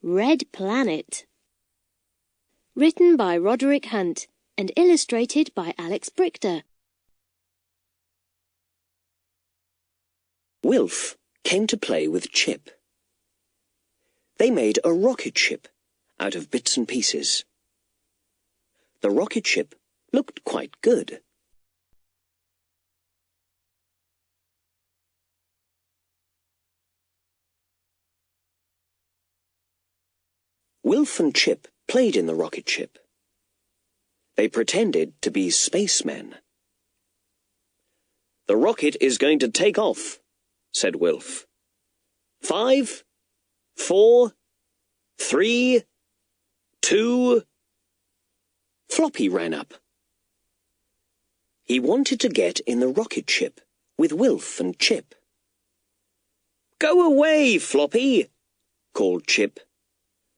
Red Planet. Written by Roderick Hunt and illustrated by Alex Brichter. Wilf came to play with Chip. They made a rocket ship out of bits and pieces. The rocket ship looked quite good. Wilf and Chip played in the rocket ship. They pretended to be spacemen. "The rocket is going to take off," said Wilf. 5, 4, 3, 2... Floppy ran up. He wanted to get in the rocket ship with Wilf and Chip. "Go away, Floppy," called Chip.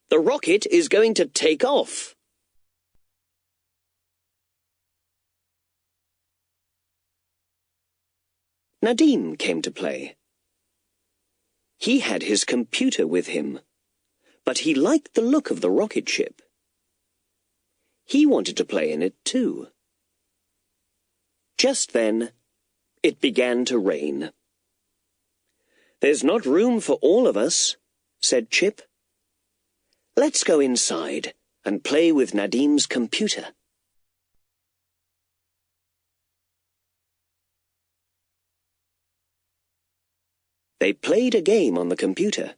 "The rocket is going to take off." Nadim came to play. He had his computer with him, but he liked the look of the rocket ship. He wanted to play in it too. Just then, it began to rain. "There's not room for all of us," said Chip. "Let's go inside and play with Nadim's computer." They played a game on the computer.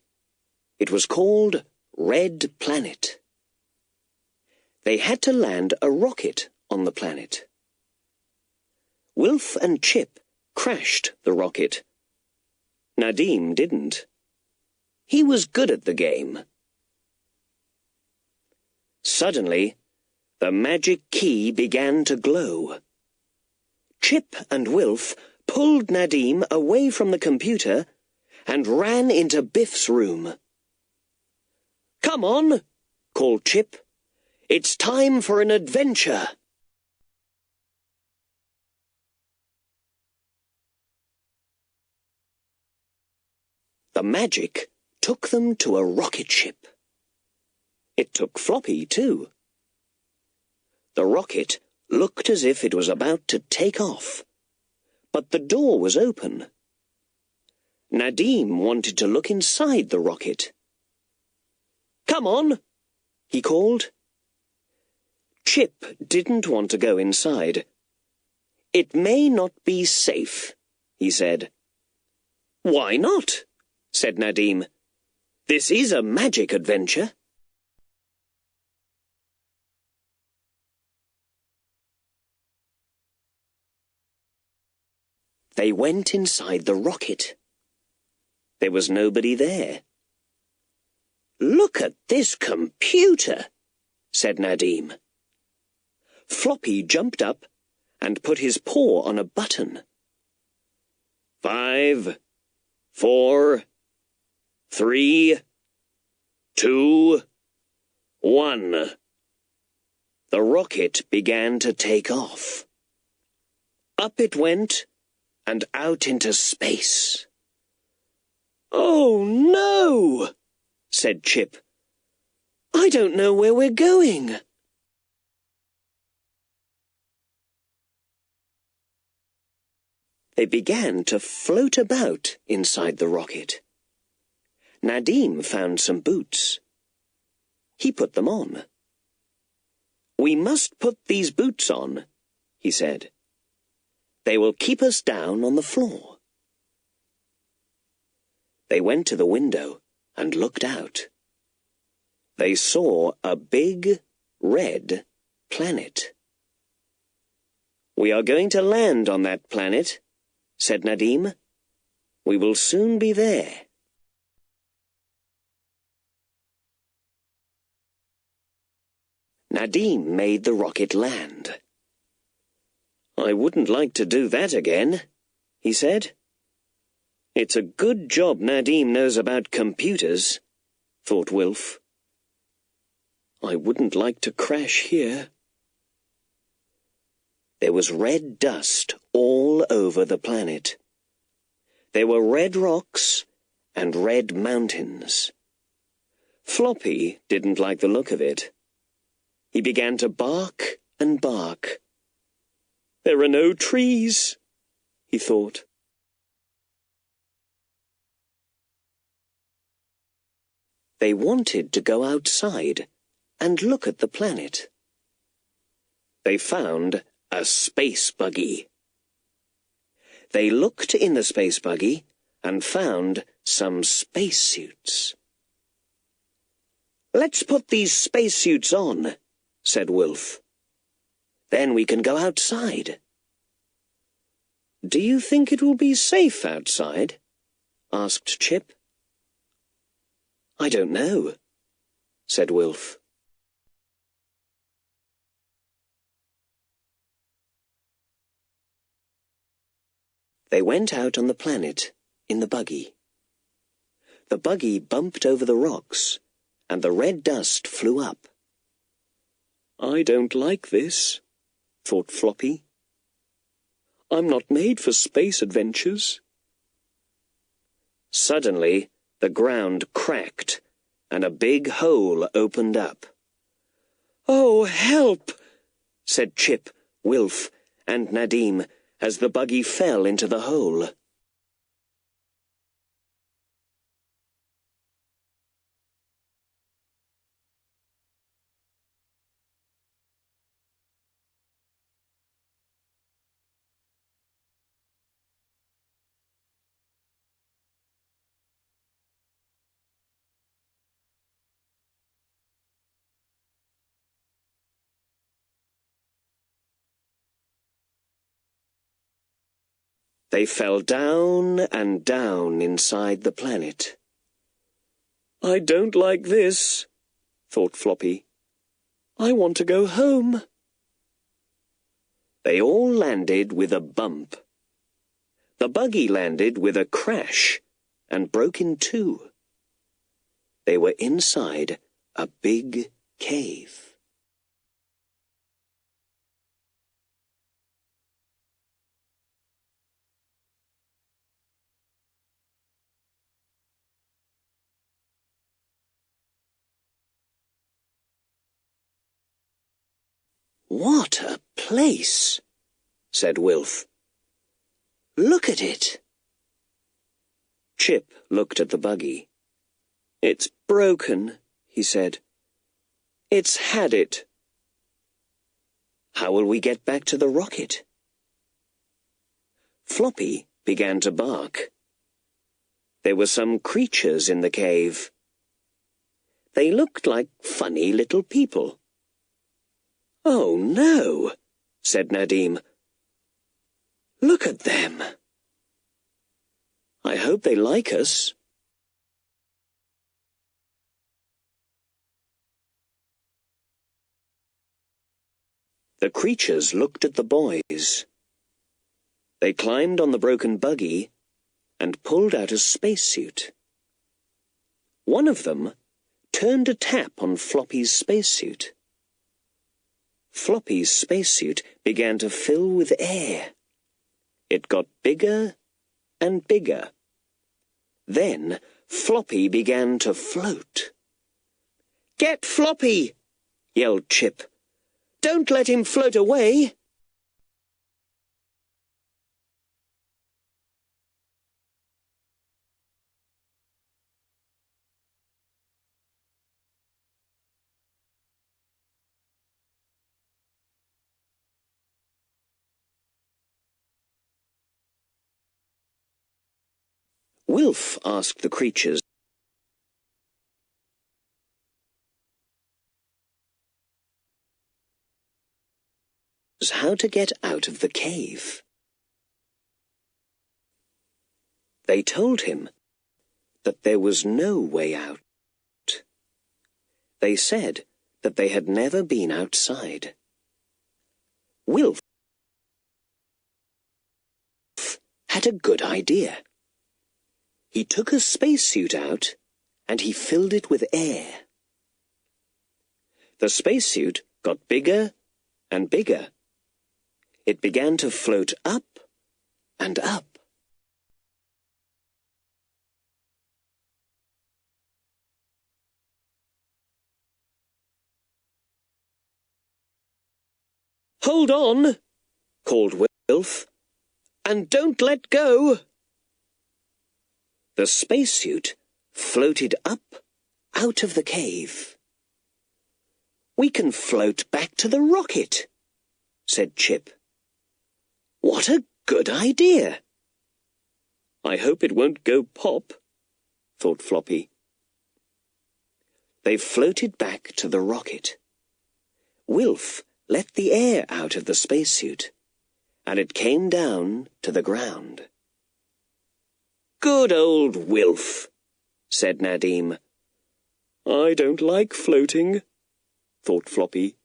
It was called Red Planet. They had to land a rocket on the planet. Wilf and Chip crashed the rocket. Nadim didn't. He was good at the game. Suddenly, the magic key began to glow. Chip and Wilf pulled Nadim away from the computer and ran into Biff's room. "Come on," called Chip. "It's time for an adventure." The magic took them to a rocket ship. It took Floppy, too. The rocket looked as if it was about to take off, but the door was open. Nadim wanted to look inside the rocket. "Come on," he called. Chip didn't want to go inside. "It may not be safe," he said. "Why not?" said Nadim. "This is a magic adventure." They went inside the rocket. There was nobody there. "Look at this computer," said Nadim. Floppy jumped up and put his paw on a button. 5, 4, 3, 2, 1. The rocket began to take off. Up it went and out into space. "Oh, no!" said Chip. "I don't know where we're going." They began to float about inside the rocket. Nadim found some boots. He put them on. "We must put these boots on," he said. "They will keep us down on the floor." They went to the window and looked out. They saw a big, red planet. "We are going to land on that planet," said Nadim. "We will soon be there." Nadim made the rocket land. "I wouldn't like to do that again," he said. "It's a good job Nadim knows about computers," thought Wilf. "I wouldn't like to crash here." There was red dust all over the planet. There were red rocks and red mountains. Floppy didn't like the look of it. He began to bark and bark. "There are no trees," he thought. They wanted to go outside and look at the planet. They found a space buggy. They looked in the space buggy and found some spacesuits. "Let's put these spacesuits on," said Wolf. "Then we can go outside." "Do you think it will be safe outside?" asked Chip. "I don't know," said Wolf. They went out on the planet in the buggy. The buggy bumped over the rocks, and the red dust flew up. "I don't like this," thought Floppy. "I'm not made for space adventures." Suddenly, the ground cracked, and a big hole opened up. "Oh, help!" said Chip, Wilf, and Nadim, as the buggy fell into the hole. They fell down and down inside the planet. "I don't like this," thought Floppy. "I want to go home." They all landed with a bump. The buggy landed with a crash and broke in two. They were inside a big cave. "What a place!" said Wilf. "Look at it." Chip looked at the buggy. "It's broken," he said. "It's had it." "How will we get back to the rocket?" Floppy began to bark. There were some creatures in the cave. They looked like funny little people. "Oh, no," said Nadim. "Look at them. I hope they like us." The creatures looked at the boys. They climbed on the broken buggy and pulled out a spacesuit. One of them turned a tap on Floppy's spacesuit. Floppy's spacesuit began to fill with air. It got bigger and bigger. Then Floppy began to float. "Get Floppy!" yelled Chip. "Don't let him float away!" Wilf asked the creatures how to get out of the cave. They told him that there was no way out. They said that they had never been outside. Wilf had a good idea. He took a spacesuit out and he filled it with air. The spacesuit got bigger and bigger. It began to float up and up. Hold on, called Wilf, and don't let go. The spacesuit floated up out of the cave. We can float back to the rocket, said Chip. What a good idea! I hope it won't go pop, thought Floppy. They floated back to the rocket. Wilf let the air out of the spacesuit, and it came down to the ground. Good old Wilf, said Nadim. I don't like floating, thought Floppy.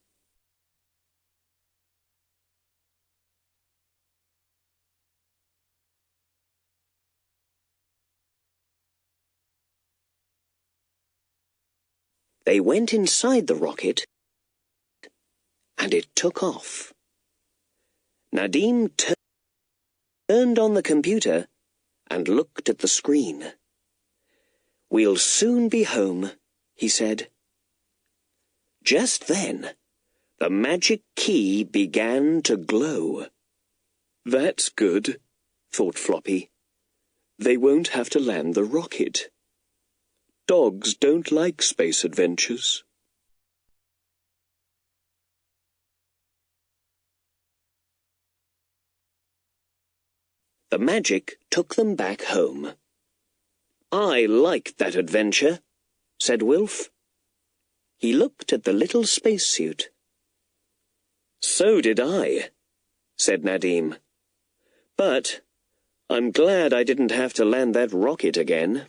They went inside the rocket, and it took off. Nadim turned on the computer and looked at the screen. We'll soon be home, he said. Just then, the magic key began to glow. That's good, thought Floppy. They won't have to land the rocket. Dogs don't like space adventures. The magic took them back home. I liked that adventure, said Wilf. He looked at the little spacesuit. So did I, said Nadim. But I'm glad I didn't have to land that rocket again.